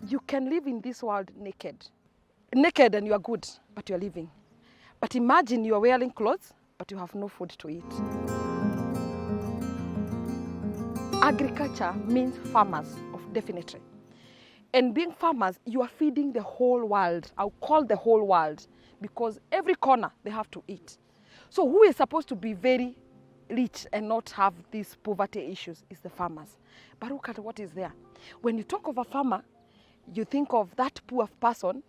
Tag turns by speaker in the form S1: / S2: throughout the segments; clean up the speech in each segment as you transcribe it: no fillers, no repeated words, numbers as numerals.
S1: You can live in this world naked. Naked and you are good, but you are living. But imagine you are wearing clothes, but you have no food to eat. Agriculture means farmers, definitely. And being farmers, you are feeding the whole world. I'll call the whole world, because every corner they have to eat. So who is supposed to be very rich and not have these poverty issues is the farmers. But look at what is there. When you talk of a farmer, you think of that poor person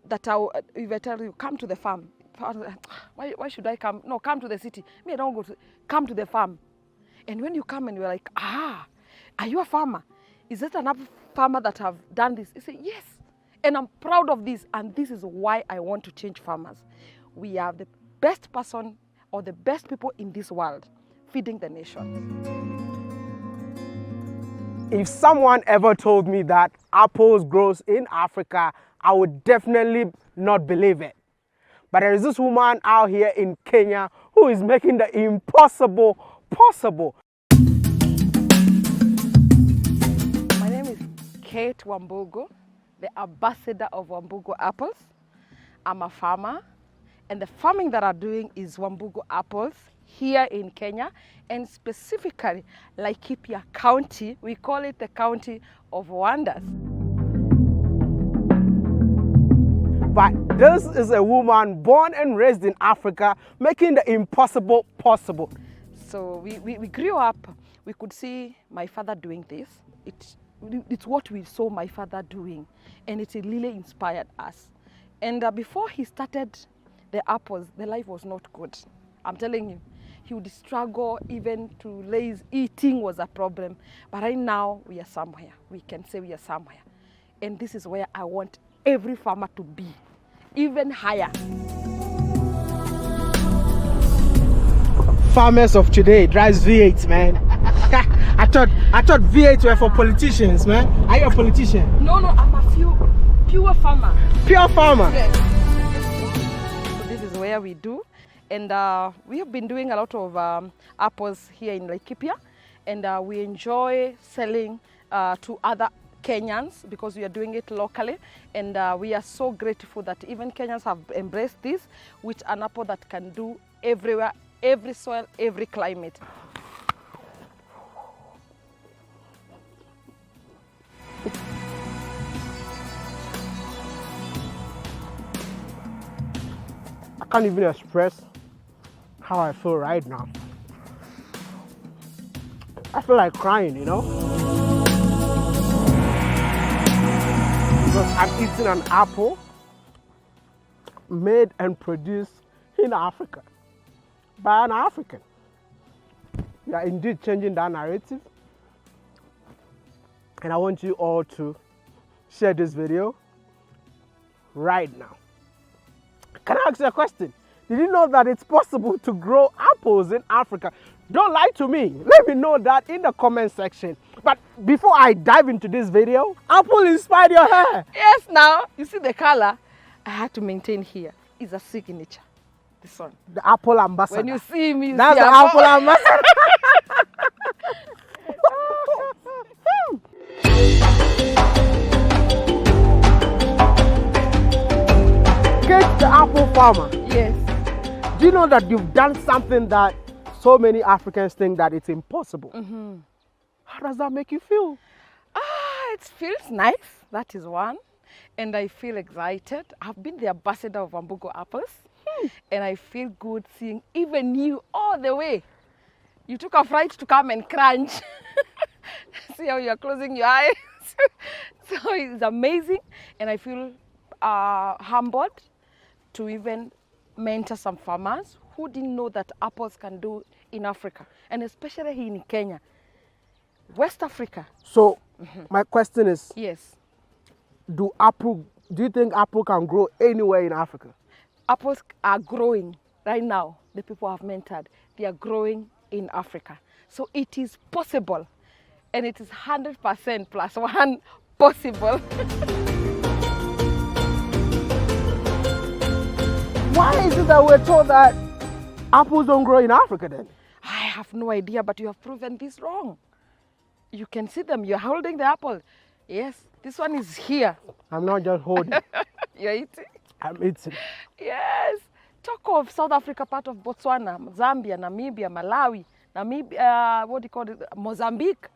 S1: that if I tell you, come to the farm. Why should I come? No, come to the city. Me, I don't go to, come to the farm. And when you come and you're like, are you a farmer? Is that another farmer that have done this? You say, yes. And I'm proud of this. And this is why I want to change farmers. We are the best person or the best people in this world feeding the nation.
S2: If someone ever told me that apples grows in Africa, I would definitely not believe it. But there is this woman out here in Kenya who is making the impossible possible.
S1: My name is Kate Wambugu, the ambassador of Wambugu apples. I'm a farmer, and the farming that I'm doing is Wambugu apples here in Kenya, and specifically Laikipia County. We call it the County of Wonders.
S2: But this is a woman born and raised in Africa, making the impossible possible.
S1: So we grew up, we could see my father doing this. It's what we saw my father doing, and it really inspired us. And before he started the apples, the life was not good. I'm telling you, he would struggle even to raise, eating was a problem. But right now, we are somewhere. We can say we are somewhere. And this is where I want every farmer to be, even higher.
S2: Farmers of today drives V8, man. I thought V8 were for politicians, man. Are you a politician?
S1: No, I'm a pure farmer.
S2: Pure farmer?
S1: Yes. So this is where we do. And we have been doing a lot of apples here in Laikipia. And we enjoy selling to other Kenyans because we are doing it locally. And we are so grateful that even Kenyans have embraced this, which an apple that can do everywhere, every soil, every climate.
S2: I can't even express how I feel right now. I feel like crying, you know? Because I'm eating an apple made and produced in Africa by an African. We are indeed changing that narrative. And I want you all to share this video right now. Can I ask you a question? Did you know that it's possible to grow apples in Africa? Don't lie to me. Let me know that in the comment section. But before I dive into this video, apple inspired your hair.
S1: Yes, now, you see the color I had to maintain here is a signature. This one.
S2: The apple ambassador.
S1: When you see me,
S2: that's
S1: see
S2: the apple ambassador. Get the apple farmer.
S1: Yes.
S2: Do you know that you've done something that so many Africans think that it's impossible?
S1: Mm-hmm.
S2: How does that make you feel?
S1: It feels nice. That is one. And I feel excited. I've been the ambassador of Wambugu apples. And I feel good seeing even you all the way. You took a flight to come and crunch. See how you're closing your eyes. So it's amazing. And I feel humbled to even mentor some farmers who didn't know that apples can do in Africa, and especially here in Kenya, West Africa.
S2: So my question is,
S1: yes,
S2: do you think apple can grow anywhere in Africa?
S1: Apples are growing right now. The people I've mentored, they are growing in Africa. So it is possible, and it is 100% plus one possible.
S2: Why is it that we're told that apples don't grow in Africa then?
S1: I have no idea, but you have proven this wrong. You can see them. You're holding the apple. Yes, this one is here.
S2: I'm not just holding.
S1: You're eating?
S2: I'm eating.
S1: Yes. Talk of South Africa, part of Botswana, Zambia, Namibia, Malawi, what do you call it? Mozambique.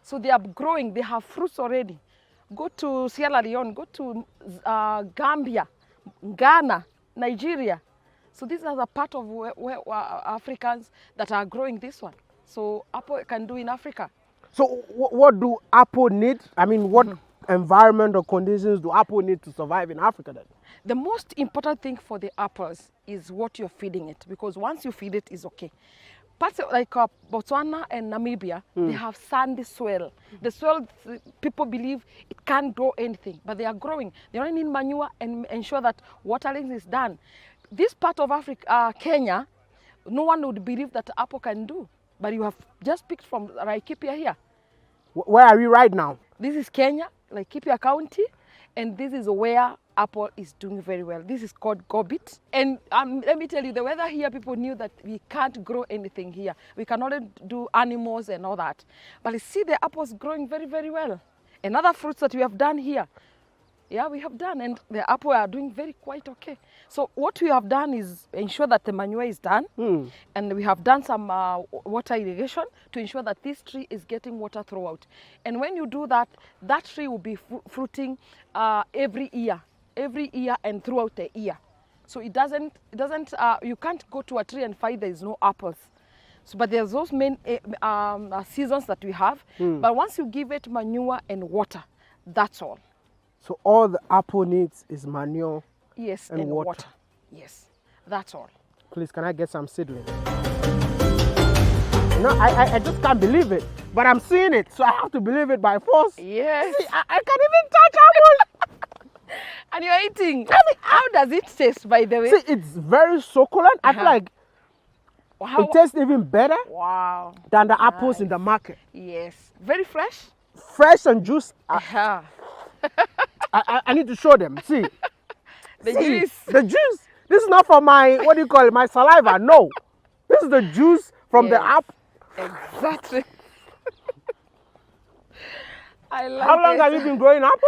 S1: So they are growing. They have fruits already. Go to Sierra Leone. Go to Gambia, Ghana, Nigeria. So these are the part of where Africans that are growing this one. So apple can do in Africa.
S2: So what do apple need? I mean, what environment or conditions do apple need to survive in Africa then?
S1: The most important thing for the apples is what you're feeding it, because once you feed it, it's okay. Parts like Botswana and Namibia, they have sandy soil. The soil, people believe it can't grow anything, but they are growing. They only need manure and ensure that watering is done. This part of Africa, Kenya, no one would believe that apple can do, but you have just picked from Laikipia here.
S2: Where are we right now?
S1: This is Kenya, Laikipia County, and this is where apple is doing very well. This is called Gobit. And let me tell you, the weather here, people knew that we can't grow anything here. We can only do animals and all that. But you see the apples growing very, very well. And other fruits that we have done here, yeah, we have done, and the apple are doing very quite okay. So what we have done is ensure that the manure is done, and we have done some water irrigation to ensure that this tree is getting water throughout. And when you do that, that tree will be fruiting every year and throughout the year. So it doesn't, you can't go to a tree and find there is no apples. So, but there's those main seasons that we have. But once you give it manure and water, that's all.
S2: So all the apple needs is manure,
S1: yes,
S2: and water.
S1: Yes, that's all.
S2: Please, can I get some seedlings? No, I just can't believe it. But I'm seeing it, so I have to believe it by force.
S1: Yes.
S2: See, I can't even touch apple.
S1: And you're eating. How does it taste, by the way?
S2: See, it's very succulent. I feel like it tastes even better than the apples in the market.
S1: Yes. Very fresh?
S2: Fresh and juice. I need to show them. See.
S1: The juice.
S2: The juice. This is not for my, what do you call it, my saliva. No. This is the juice from the apple.
S1: Exactly. I like
S2: How long have you been growing apples?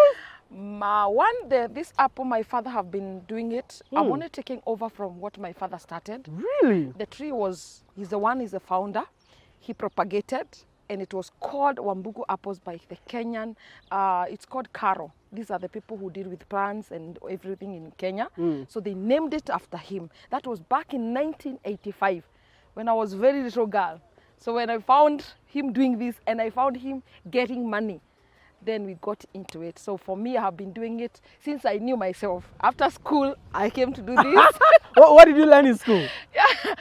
S1: This apple, my father have been doing it. I'm only taking over from what my father started.
S2: Really?
S1: The tree he's the founder. He propagated, and it was called Wambugu apples by the Kenyan. It's called Karo. These are the people who deal with plants and everything in Kenya. So they named it after him. That was back in 1985 when I was a very little girl. So when I found him doing this and I found him getting money, then we got into it. So for me, I have been doing it since I knew myself. After school, I came to do this.
S2: What did you learn in school?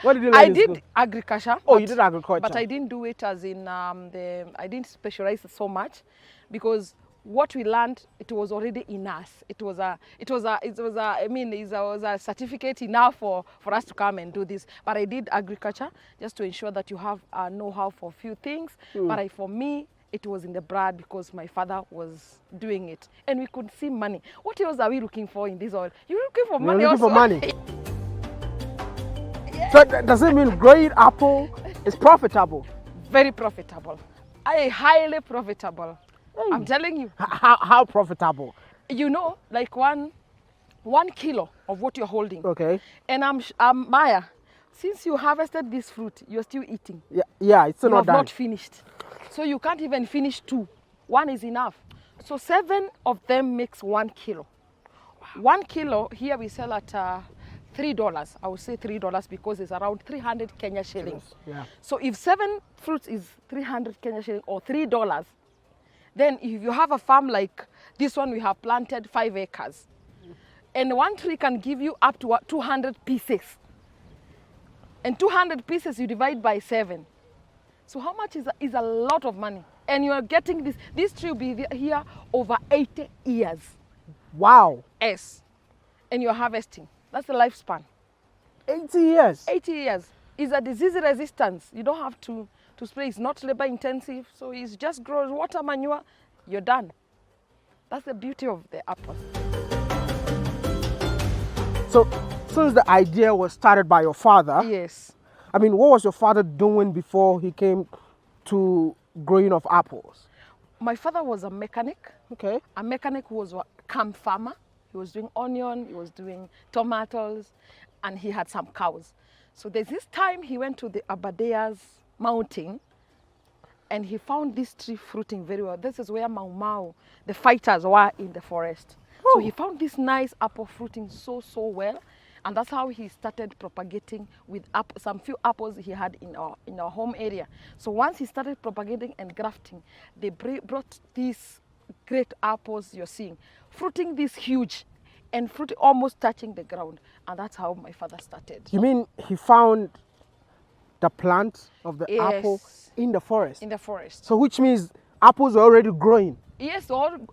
S2: What did you learn in school?
S1: I did agriculture.
S2: Oh, you did agriculture.
S1: But I didn't do it as in I didn't specialize so much, because what we learned, it was already in us. It was a certificate enough for us to come and do this. But I did agriculture just to ensure that you have know-how for a few things. But for me, it was in the blood because my father was doing it. And we could see money. What else are we looking for in this oil? You're looking for money also.
S2: We're looking for money. So does it mean growing apple is profitable?
S1: Very profitable. Highly profitable. I'm telling you.
S2: How profitable?
S1: You know, like one kilo of what you're holding.
S2: Okay.
S1: And Maya, since you harvested this fruit, you're still eating.
S2: Yeah, it's still not done.
S1: You have not finished. So you can't even finish 2. 1 is enough. So 7 of them makes 1 kilo. 1 kilo here we sell at $3. I would say $3 because it's around 300 Kenya shillings.
S2: Yeah.
S1: So if 7 fruits is 300 Kenya shillings or $3, then if you have a farm like this one, we have planted 5 acres. And 1 tree can give you up to 200 pieces. And 200 pieces you divide by 7. So how much is a lot of money. And you are getting this. This tree will be here over 80 years.
S2: Wow.
S1: Yes. And you're harvesting. That's the lifespan.
S2: 80 years?
S1: 80 years. It's a disease resistance. You don't have to spray. It's not labor intensive. So it just grows water, manure, you're done. That's the beauty of the apple.
S2: So since the idea was started by your father,
S1: yes.
S2: I mean, what was your father doing before he came to growing of apples?
S1: My father was a mechanic.
S2: Okay.
S1: A mechanic who was a camp farmer. He was doing onion, he was doing tomatoes, and he had some cows. So there's this time he went to the Abadeas mountain and he found this tree fruiting very well. This is where Mau Mau, the fighters, were in the forest. So he found this nice apple fruiting so well. And that's how he started propagating with some few apples he had in our home area. So once he started propagating and grafting, they brought these great apples you're seeing, fruiting this huge and fruit almost touching the ground. And that's how my father started.
S2: You mean he found the plant of the
S1: Yes.
S2: apple in the forest?
S1: In the forest.
S2: So which means apples were already growing?
S1: Yes,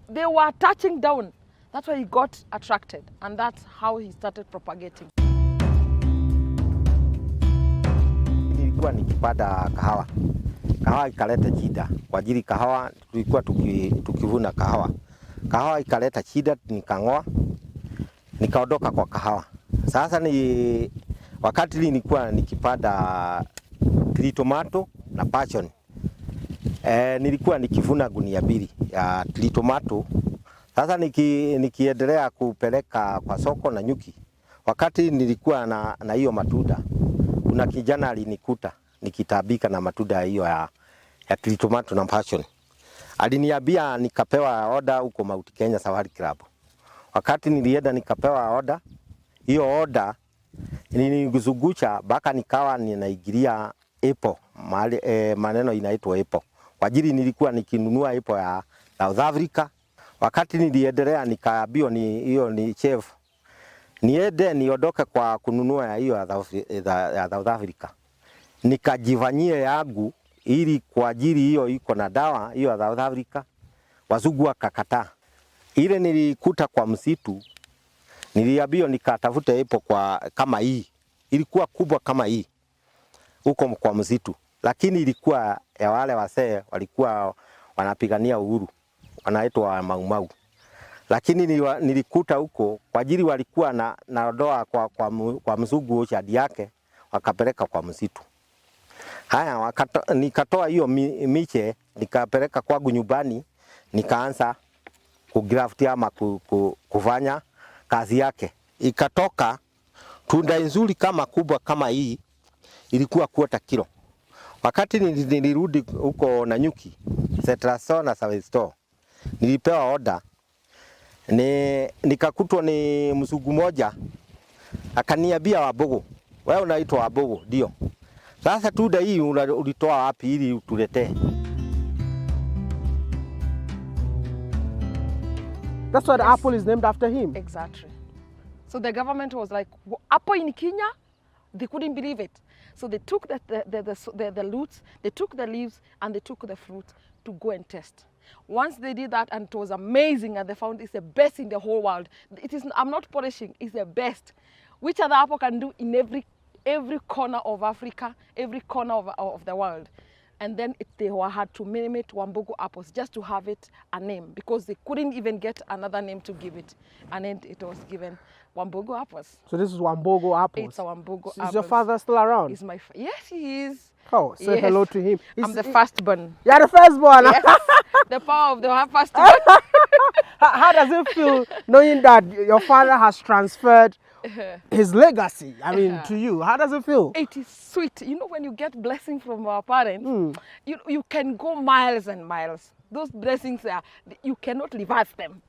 S1: they were touching down. That's why he got attracted, and that's how he started propagating.
S3: Nilikuwa nikipanda kahawa. Kahawa ikaleta shida. Kwa ajili kahawa tulikuwa tukivuna kahawa. Kahawa ikaleta shida, nikang'oa. Nikaondoka kwa kahawa. Sasa wakati nilikuwa nikipanda tomato na passion. Nilikuwa nikivuna gunia 2 ya tomato. Sasa nikiendelea kupeleka kwa soko na nyuki. Wakati nilikuwa na hiyo matunda, kuna kijana alinikuta nikitabika na matunda hiyo ya tomato na passion. Aliniambia nikapewa order huko Mount Kenya Safari Club. Wakati nilienda nikapewa order, hiyo order nilizungucha mpaka nikawa ninaigiria apple, maneno inaitwa apple. Kwa ajili nilikuwa nikinunua apple ya South Africa. Wakati niliendelea nikaambiwa hiyo ni chef. Niende niondoke kwa kununua hiyo ya South Africa. Nikajifanyia yangu ili kwa ajili hiyo iko na dawa hiyo ya South Africa. Wazungu wakakataa. Ile nilikuta kwa msitu. Niliambiwa nikatafute ipo kama hii. Ilikuwa kubwa kama hii. Huko kwa msitu. Lakini ilikuwa ya wale wasee walikuwa wanapigania uhuru. Wanaitwa Mau Mau. Lakini nilikuta huko kwa ajili walikuwa na doa kwa mzungu shadi yake, wakapeleka kwa msitu. Haya, nikatoa hiyo miche nikapeleka kwangu nyumbani, nikaanza kugraft ama kufanya kazi yake. Ikatoka tunda nzuri kama kubwa kama hii, ilikuwa 1/4 kilo. Wakati nilirudi huko na nyuki, Cetraso na Savisto, nilipewa order. Nikakutwa ni msugu moja, akaniambia Wabogo, wewe unaitwa Wabogo? Ndio. Sasa tunda hii ulitoa wapi ili utuletee?
S2: That's why the apple is named after him.
S1: Exactly. So the government was like, apple in Kenya? They couldn't believe it. So they took the roots, they took the leaves, and they took the fruit to go and test. Once they did that, and it was amazing, and they found it's the best in the whole world. I'm not polishing, it's the best. Which other apple can do in every corner of Africa, every corner of the world. And then they had to name it Wambogo apples just to have it a name, because they couldn't even get another name to give it. And then it was given Wambogo apples.
S2: So this is Wambogo apples.
S1: It's a Wambogo apples.
S2: Is your father still around?
S1: He's yes, he is.
S2: Oh, say hello to him.
S1: I'm the firstborn.
S2: You're the firstborn.
S1: Yes, the power of the firstborn.
S2: How does it feel knowing that your father has transferred his legacy, to you? How does it feel?
S1: It is sweet. You know, when you get blessing from our parents, you can go miles and miles. Those blessings you cannot reverse them.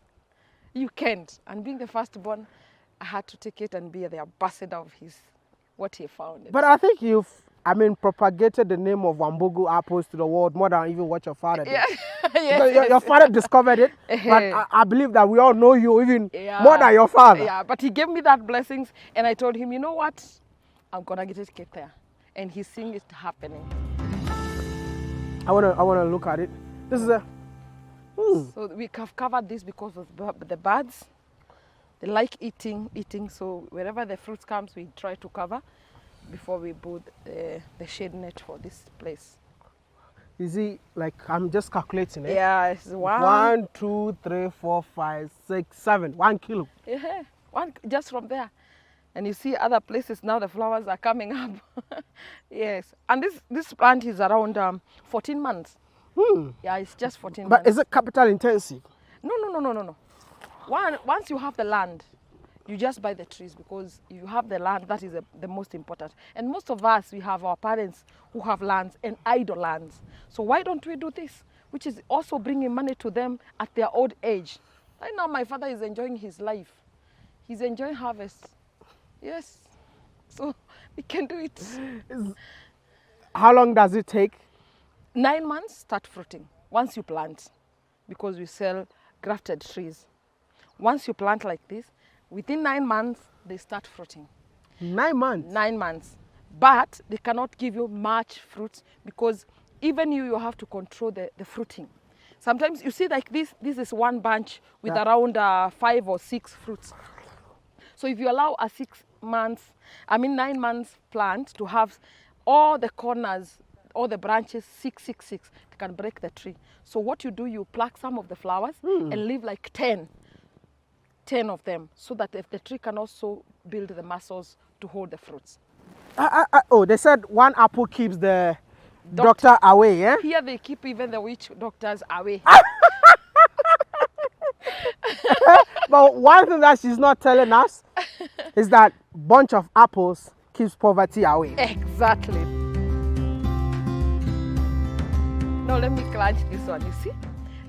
S1: You can't. And being the firstborn, I had to take it and be the ambassador of what he found.
S2: But I think you've propagated the name of Wambogo apples to the world more than even what your father did.
S1: Yeah.
S2: Yes. Your father discovered it, but I believe that we all know you even more than your father.
S1: Yeah, but he gave me that blessings, and I told him, you know what? I'm gonna get there, and he's seeing it happening.
S2: I wanna look at it. This is a.
S1: So we have covered this because of the birds. They like eating. So wherever the fruit comes, we try to cover before we put the shade net for this place.
S2: Is it like, I'm just calculating it?
S1: Yeah, it's
S2: 1, 2, 3, 4, 5, 6, 7. 1 kilo.
S1: Yeah, just from there. And you see other places now the flowers are coming up. Yes, and this plant is around 14 months. Yeah, it's just 14
S2: But
S1: months.
S2: is it capital intensive?
S1: No. Once you have the land, you just buy the trees, because you have the land, that is the most important. And most of us, we have our parents who have lands and idle lands. So why don't we do this? Which is also bringing money to them at their old age. Right now, my father is enjoying his life. He's enjoying harvest. Yes. So we can do it.
S2: How long does it take?
S1: 9 months, start fruiting. Once you plant, because we sell grafted trees. Once you plant like this, within 9 months, they start fruiting.
S2: 9 months?
S1: 9 months. But they cannot give you much fruits, because even you have to control the fruiting. Sometimes you see like this is one bunch with around 5 or 6 fruits. So if you allow a 9 months plant to have all the corners, all the branches, 6, they can break the tree. So what you do, you pluck some of the flowers and leave like 10 of them, so that if the tree can also build the muscles to hold the fruits.
S2: Oh, they said one apple keeps the doctor away, yeah?
S1: Here they keep even the witch doctors away.
S2: But one thing that she's not telling us is that bunch of apples keeps poverty away.
S1: Exactly. Now let me crunch this one. You see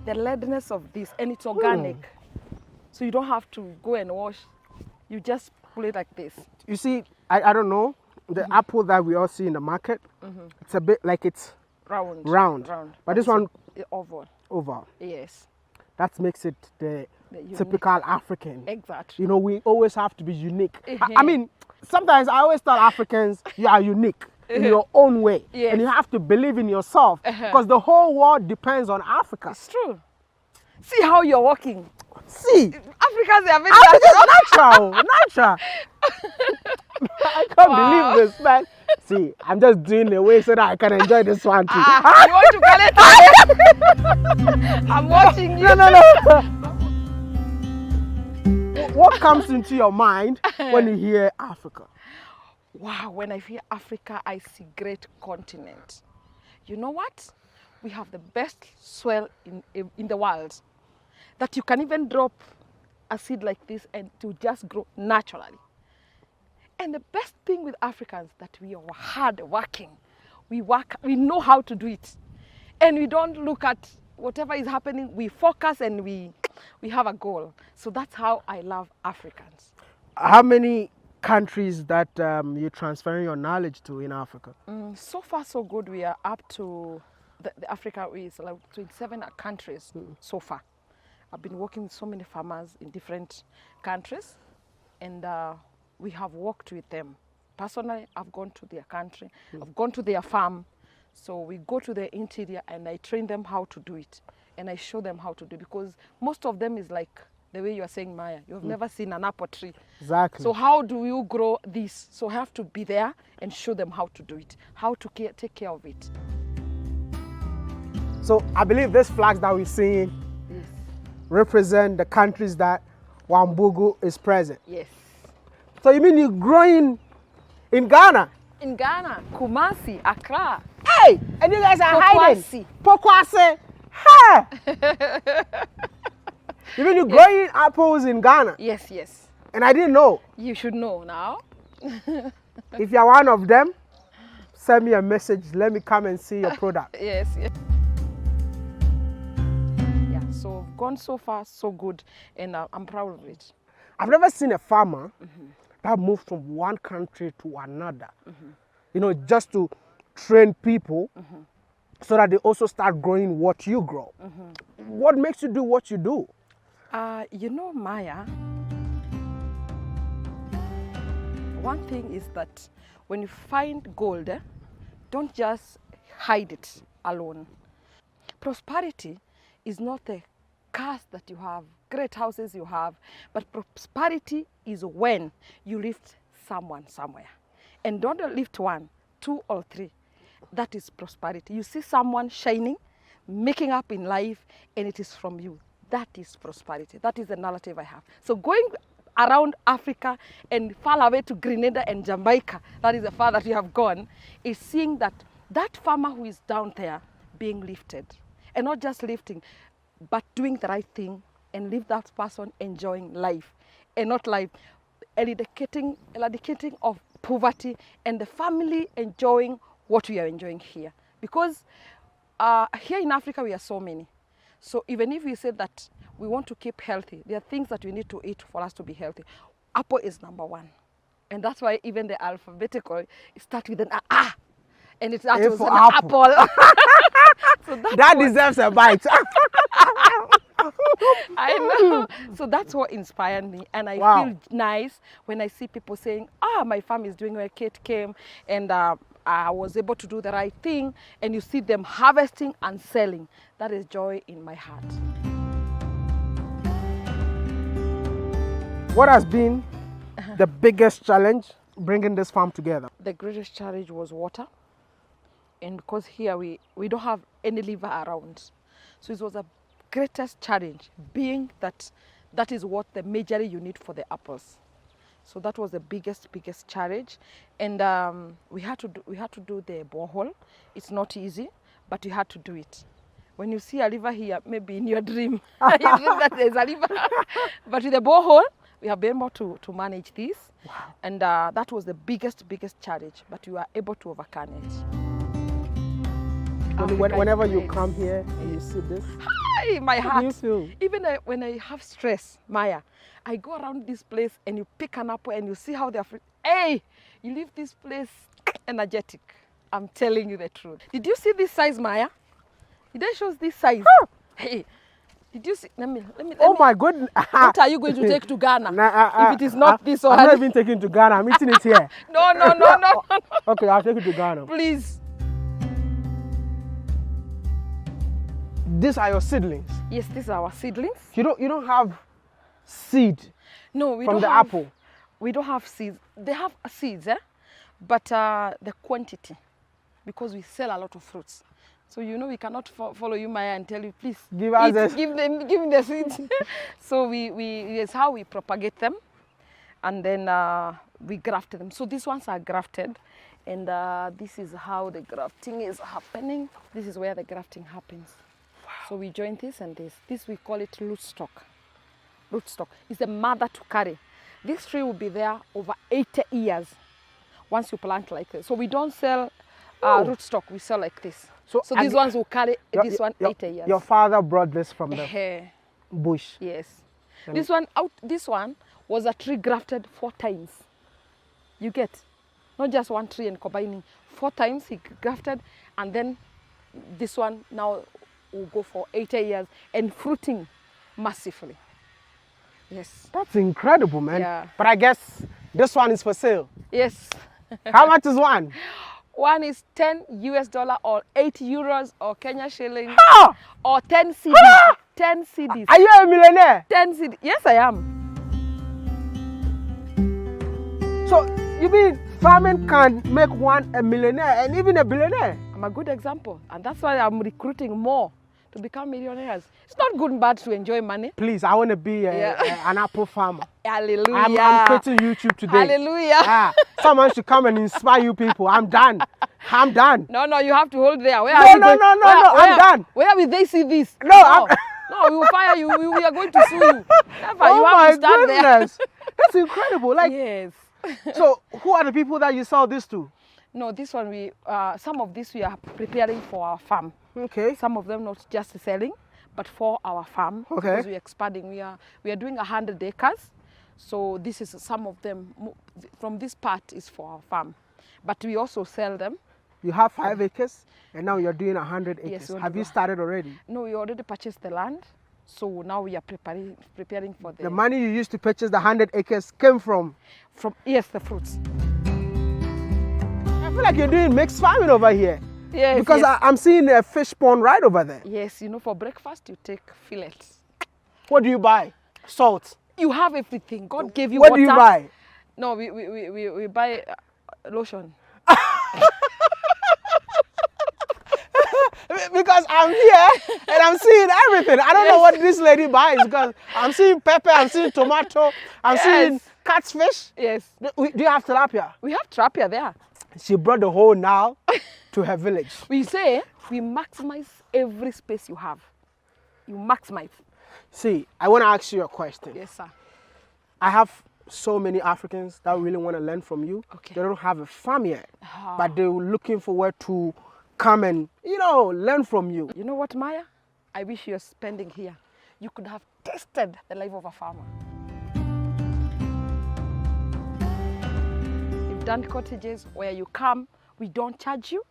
S1: the leadness of this, and it's organic. So you don't have to go and wash. You just pull it like this.
S2: You see, I don't know, the apple that we all see in the market, it's a bit like it's round. But this one, oval.
S1: Yes.
S2: That makes it the typical African.
S1: Exactly.
S2: You know, we always have to be unique. I mean, sometimes I always tell Africans, you are unique in your own way.
S1: Yes.
S2: And you have to believe in yourself, because the whole world depends on Africa.
S1: It's true. See how you're walking.
S2: See,
S1: Africans are very
S2: natural. I can't believe this, man. See, I'm just doing the way so that I can enjoy this one too.
S1: You want to call it? I'm watching you.
S2: No. What comes into your mind when you hear Africa?
S1: Wow, when I hear Africa, I see great continent. You know what? We have the best soil in the world, that you can even drop a seed like this and to just grow naturally. And the best thing with Africans, that we are hard working. We work, we know how to do it. And we don't look at whatever is happening, we focus and we have a goal. So that's how I love Africans.
S2: How many countries that you're transferring your knowledge to in Africa?
S1: So far so good. We are up to the Africa is like 27 countries so far. I've been working with so many farmers in different countries, and we have worked with them. Personally, I've gone to their country, I've gone to their farm. So we go to the interior and I train them how to do it. And I show them how to do it, because most of them is like the way you are saying, Maya, you have never seen an apple tree.
S2: Exactly.
S1: So how do you grow this? So I have to be there and show them how to do it, how to take care of it.
S2: So I believe these flags that we're seeing represent the countries that Wambugu is present.
S1: Yes.
S2: So you mean you're growing in Ghana?
S1: In Ghana, Kumasi, Accra.
S2: Hey, and you guys are hiding. Pokwase. Hey. You mean you're growing apples in Ghana?
S1: Yes.
S2: And I didn't know.
S1: You should know now.
S2: If you're one of them, send me a message. Let me come and see your product.
S1: Yes. Yeah, so gone so far, so good, and I'm proud of it.
S2: I've never seen a farmer that moved from one country to another, you know, just to train people so that they also start growing what you grow. What makes you do what you do?
S1: You know, Maya, one thing is that when you find gold, don't just hide it alone. Prosperity is not a cars that you have, great houses you have, but prosperity is when you lift someone somewhere. And don't lift 1, 2 or 3. That is prosperity. You see someone shining, making up in life, and it is from you. That is prosperity. That is the narrative I have. So going around Africa and far away to Grenada and Jamaica, that is the far that you have gone, is seeing that farmer who is down there being lifted. and not just lifting, but doing the right thing and leave that person enjoying life and not life, eradicating of poverty and the family enjoying what we are enjoying here. Because here in Africa, we are so many. So even if we say that we want to keep healthy, there are things that we need to eat for us to be healthy. Apple is number one. And that's why even the alphabetical, it starts with an A. And it's actually an apple. So that
S2: deserves a bite.
S1: I know. So that's what inspired me. And I feel nice when I see people saying, my farm is doing well. Kate came and I was able to do the right thing. And you see them harvesting and selling. That is joy in my heart.
S2: What has been the biggest challenge bringing this farm together?
S1: The greatest challenge was water. And because here we don't have any river around. So it was a greatest challenge, being that is what the majorly you need for the apples. So that was the biggest challenge. And we had to do the borehole. It's not easy, but you had to do it. When you see a river here, maybe in your dream, you think that there's a river. But with the borehole, we have been able to manage this.
S2: Wow.
S1: And that was the biggest challenge, but we were able to overcome it.
S2: Whenever you come here and you see this,
S1: hi, my heart.
S2: How do you feel?
S1: Even when I have stress, Maya, I go around this place and you pick an apple and you see how they're. Hey, you leave this place energetic. I'm telling you the truth. Did you see this size, Maya? Did I show this size? Hey, did you see? Let me.
S2: My goodness.
S1: What are you going to take to Ghana? If it is not this one.
S2: I'm not even taking it to Ghana. I'm eating it here.
S1: No.
S2: Okay, I'll take it to Ghana.
S1: Please.
S2: These are your seedlings?
S1: Yes, these are our seedlings.
S2: You don't have seed from the apple?
S1: We don't have seeds. They have seeds, but the quantity, because we sell a lot of fruits. So we cannot follow you, Maya, and tell you, please give them the seeds. So it's how we propagate them, and then we graft them. So these ones are grafted, and this is how the grafting is happening. This is where the grafting happens. So we join this and this. This we call it rootstock. Rootstock is the mother to carry. This tree will be there over 80 years once you plant like this. So we don't sell rootstock, we sell like this. So these ones will carry 80 years.
S2: Your father brought this from the bush?
S1: Yes. And this one was a tree grafted 4 times. You get? Not just one tree and combining. 4 times he grafted, and then this one now will go for 80 years and fruiting massively. Yes.
S2: That's incredible, man.
S1: Yeah.
S2: But I guess this one is for sale.
S1: Yes.
S2: How much is one?
S1: One is $10 or 8 euros or Kenya shillings or 10 cedis. 10 cedis.
S2: Are you a millionaire?
S1: 10 cedis. Yes, I am.
S2: So you mean farming can make one a millionaire and even a billionaire?
S1: I'm a good example, and that's why I'm recruiting more to become millionaires. It's not good and bad to enjoy money.
S2: Please, I want to be an apple farmer.
S1: Hallelujah.
S2: I'm quitting YouTube today.
S1: Hallelujah.
S2: Someone should come and inspire you people. I'm done.
S1: No, you have to hold there.
S2: No, I'm done.
S1: Where will they see this?
S2: No,
S1: we will fire you. We are going to sue you. Never.
S2: Oh,
S1: you have to stand
S2: goodness. That's incredible.
S1: Yes.
S2: So who are the people that you sell this to?
S1: No, this one some of this we are preparing for our farm.
S2: Okay.
S1: Some of them not just selling, but for our farm.
S2: Okay.
S1: Because we're expanding. We are doing 100 acres. So this is some of them from this part is for our farm. But we also sell them.
S2: You have 5 acres and now you're doing 100 acres.
S1: Yes,
S2: have you started already?
S1: No, we already purchased the land. So now we are preparing for
S2: the money you used to purchase the 100 acres came from?
S1: Yes, the fruits.
S2: I feel like you're doing mixed farming over here.
S1: Yes.
S2: Because
S1: yes.
S2: I'm seeing a fish pond right over there.
S1: Yes, for breakfast you take fillets.
S2: What do you buy? Salt.
S1: You have everything. God gave you
S2: what
S1: water.
S2: What do you buy?
S1: No, we buy lotion.
S2: Because I'm here and I'm seeing everything. I don't know what this lady buys because I'm seeing pepper, I'm seeing tomato, I'm seeing catfish.
S1: Yes.
S2: Do you have tilapia?
S1: We have tilapia there.
S2: She brought the whole Nile to her village.
S1: We say we maximize every space you have. You maximize.
S2: See, I want to ask you a question.
S1: Yes, sir.
S2: I have so many Africans that really want to learn from you.
S1: Okay.
S2: They don't have a farm yet, but they're looking forward to come and, learn from you.
S1: You know what, Maya? I wish you're spending here. You could have tested the life of a farmer. We've done cottages where you come, we don't charge you.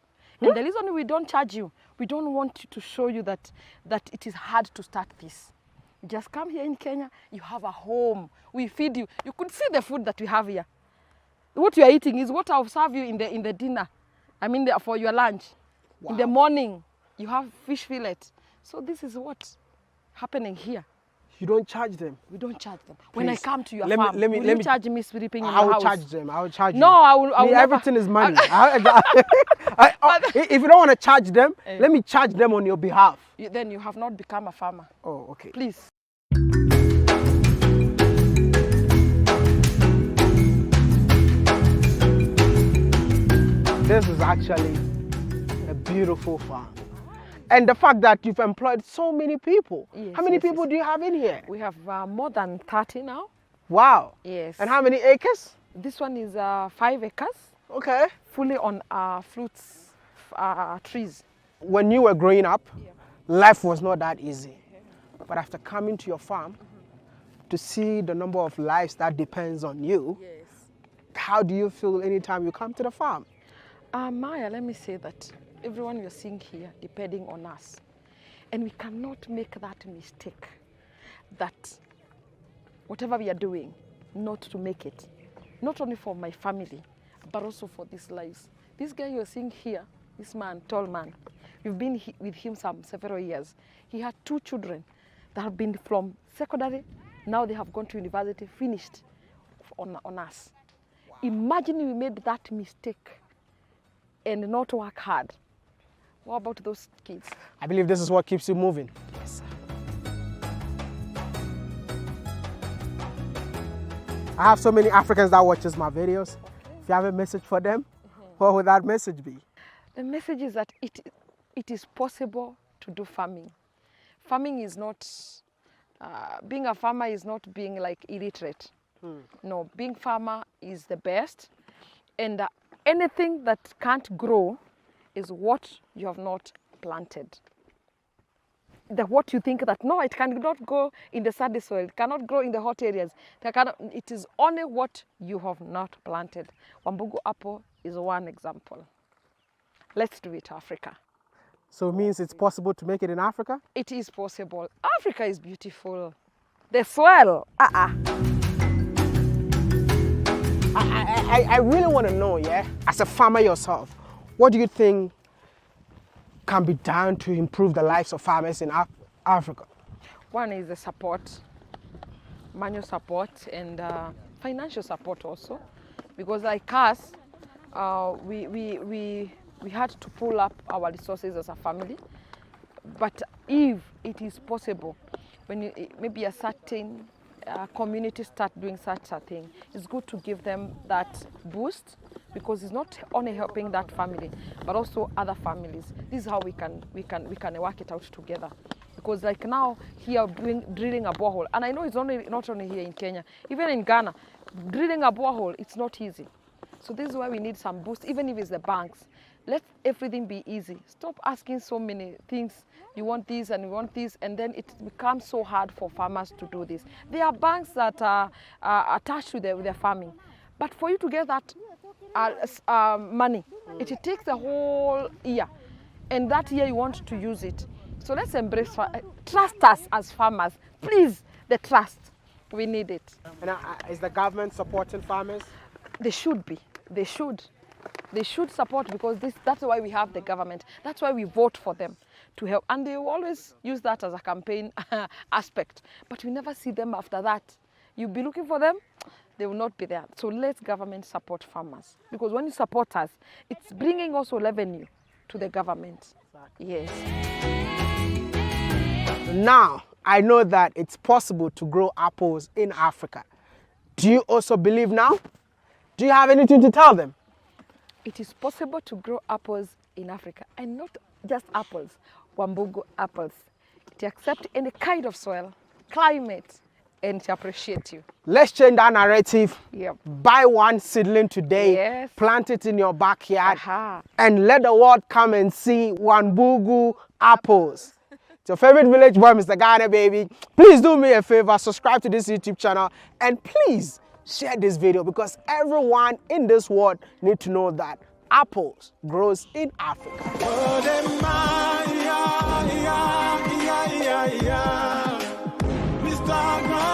S1: And the reason we don't charge you, we don't want to show you that it is hard to start this. You just come here in Kenya, you have a home, we feed you. You could see the food that we have here. What you are eating is what I'll serve you in the dinner. I mean, for your lunch. Wow. In the morning, you have fish fillet. So this is what's happening here.
S2: You don't charge them?
S1: We don't charge them.
S2: Please.
S1: When I come to your farm, will you charge me sweeping in your house?
S2: I will charge them. I will charge
S1: no,
S2: you.
S1: I will never.
S2: Everything is money. If you don't want to charge them, let me charge them on your behalf.
S1: Then you have not become a farmer.
S2: Oh, okay.
S1: Please.
S2: This is actually a beautiful farm. And the fact that you've employed so many people.
S1: Yes,
S2: how many people do you have in here?
S1: We have more than 30 now.
S2: Wow.
S1: Yes.
S2: And how many acres?
S1: This one is 5 acres.
S2: Okay.
S1: Fully on fruits, trees.
S2: When you were growing up, life was not that easy. But after coming to your farm, to see the number of lives that depends on you, how do you feel anytime you come to the farm?
S1: Maya, let me say that everyone you're seeing here depending on us. And we cannot make that mistake that whatever we are doing, not to make it. Not only for my family, but also for these lives. This guy you're seeing here, this man, tall man, we've been with him several years. He had 2 children that have been from secondary, now they have gone to university, finished on us. Wow. Imagine we made that mistake and not work hard. What about those kids?
S2: I believe this is what keeps you moving.
S1: Yes, sir.
S2: I have so many Africans that watches my videos. If you have a message for them, what would that message be?
S1: The message is that it is possible to do farming. Farming is not, being a farmer is not being like illiterate. No, being farmer is the best. And anything that can't grow is what you have not planted. What you think that, no, it cannot grow in the sandy soil, it cannot grow in the hot areas. It is only what you have not planted. Wambugu apple is one example. Let's do it, Africa.
S2: So it means it's possible to make it in Africa?
S1: It is possible. Africa is beautiful. The soil,
S2: I really want to know, as a farmer yourself, what do you think can be done to improve the lives of farmers in Africa?
S1: One is the support, manual support and financial support also. Because like us, we had to pull up our resources as a family. But if it is possible, when maybe a certain community start doing such a thing, it's good to give them that boost, because it's not only helping that family, but also other families. This is how we can work it out together. Because like now here drilling a borehole, and I know it's not only here in Kenya, even in Ghana, drilling a borehole, it's not easy. So this is why we need some boost, even if it's the banks. Let everything be easy. Stop asking so many things. You want this and you want this, and then it becomes so hard for farmers to do this. There are banks that are attached to their farming. But for you to get that money, it takes a whole year. And that year you want to use it. So let's embrace, trust us as farmers. Please, the trust. We need it.
S2: And is the government supporting farmers?
S1: They should be. They should. They should support, because that's why we have the government. That's why we vote for them to help. And they will always use that as a campaign aspect. But we never see them after that. You'll be looking for them, they will not be there. So let government support farmers. Because when you support us, it's bringing also revenue to the government. Exactly. Yes.
S2: Now, I know that it's possible to grow apples in Africa. Do you also believe now? Do you have anything to tell them?
S1: it is possible to grow apples in Africa, and not just apples, Wambugu apples. It accepts any kind of soil, climate, and to appreciate you.
S2: Let's change that narrative.
S1: Yep.
S2: Buy one seedling today,
S1: Yes.
S2: plant it in your backyard,
S1: Aha.
S2: and let the world come and see Wambugu apples. It's your favorite village boy, Mr. Ghana, baby. Please do me a favor, subscribe to this YouTube channel, and please share this video, because everyone in this world needs to know that apples grows in Africa.
S4: Mr.